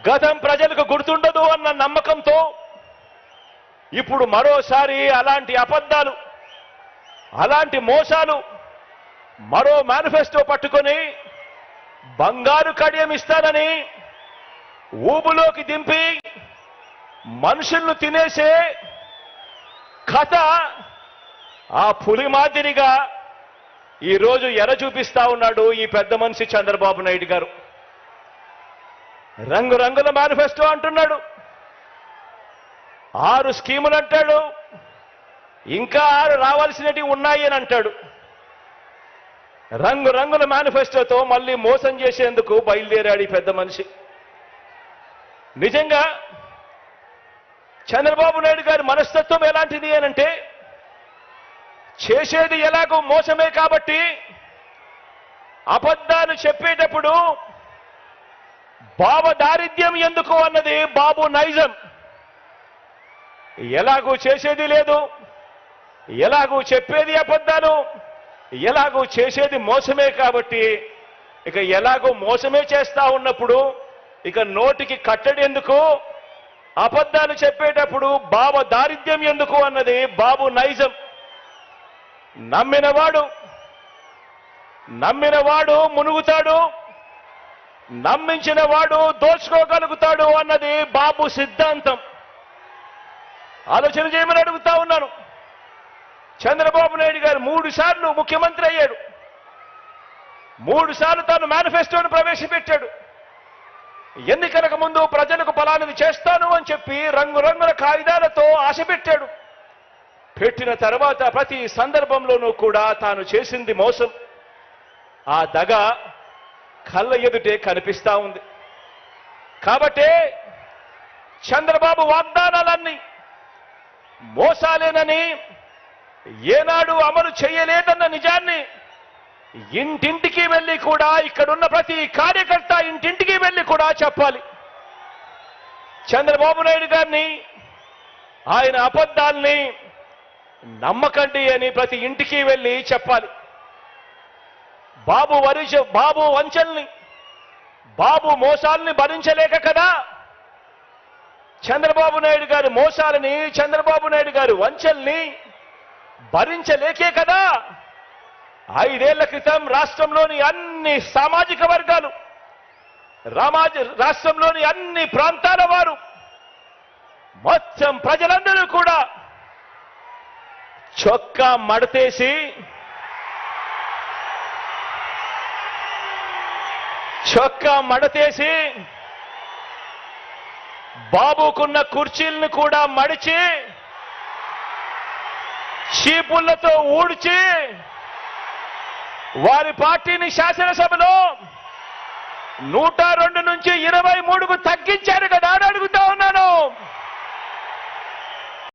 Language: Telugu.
గతం ప్రజలకు గుర్తుండదు అన్న నమ్మకంతో ఇప్పుడు మరోసారి అలాంటి అబద్ధాలు, అలాంటి మోసాలు, మరో మేనిఫెస్టో పట్టుకొని బంగారు కడియం ఇస్తానని ఊబులోకి దింపి మనుషులను తినేసే కథ ఆ పులి మాదిరిగా ఈరోజు ఎర చూపిస్తా ఉన్నాడు ఈ పెద్ద మనిషి చంద్రబాబు నాయుడు గారు. రంగురంగుల మేనిఫెస్టో అంటున్నాడు, 6 స్కీములు అంటాడు, ఇంకా 6 రావాల్సినవి ఉన్నాయి అని అంటాడు. రంగురంగుల మేనిఫెస్టోతో మళ్ళీ మోసం చేసేందుకు బయలుదేరాడు ఈ పెద్ద మనిషి. నిజంగా చంద్రబాబు నాయుడు గారి మనస్తత్వం ఎలాంటిది అనంటే, చేసేది ఎలాగో మోసమే కాబట్టి అబద్ధాలు చెప్పేటప్పుడు బాబు దారిద్ర్యం ఎందుకు అన్నది బాబు నైజం. ఎలాగూ చేసేది లేదు, ఎలాగూ చెప్పేది అబద్ధాలు, ఎలాగూ చేసేది మోసమే కాబట్టి ఇక ఎలాగో మోసమే చేస్తా ఉన్నప్పుడు ఇక నోటికి కట్టడి ఎందుకు, అబద్ధాలు చెప్పేటప్పుడు బాబు దారిద్ర్యం ఎందుకు అన్నది బాబు నైజం. నమ్మినవాడు మునుగుతాడు, నమ్మించిన వాడు దోచుకోగలుగుతాడు అన్నది బాబు సిద్ధాంతం. ఆలోచన చేయమని అడుగుతా ఉన్నాను. చంద్రబాబు నాయుడు గారు 3 సార్లు ముఖ్యమంత్రి అయ్యాడు, 3 సార్లు తాను మేనిఫెస్టోను ప్రవేశపెట్టాడు. ఎన్నికలకు ముందు ప్రజలకు ఫలానిది చేస్తాను అని చెప్పి రంగురంగుల కాగితాలతో ఆశ పెట్టాడు. పెట్టిన తర్వాత ప్రతి సందర్భంలోనూ కూడా తాను చేసింది మోసం. ఆ దగ కళ్ళ ఎదుటే కనిపిస్తా ఉంది. కాబట్టే చంద్రబాబు వాగ్దానాలన్నీ మోసాలేనని, ఏనాడు అమలు చేయలేదన్న నిజాన్ని ఇంటింటికి వెళ్ళి కూడా, ఇక్కడున్న ప్రతి కార్యకర్త ఇంటింటికి వెళ్ళి కూడా చెప్పాలి. చంద్రబాబు నాయుడు గారిని, ఆయన అబద్ధాల్ని నమ్మకండి అని ప్రతి ఇంటికి వెళ్ళి చెప్పాలి. బాబు వంచల్ని, బాబు మోసాల్ని భరించలేక కదా, చంద్రబాబు నాయుడు గారి మోసాలని, చంద్రబాబు నాయుడు గారి వంచల్ని భరించలేకే కదా 5 ఏళ్ల క్రితం రాష్ట్రంలోని అన్ని సామాజిక వర్గాలు, రాష్ట్రంలోని అన్ని ప్రాంతాల వారు, మొత్తం ప్రజలందరూ కూడా చొక్కా మడతేసి బాబుకున్న కుర్చీలను కూడా మడిచి చీపుళ్లతో ఊడ్చి వారి పార్టీని శాసనసభలో 102 నుంచి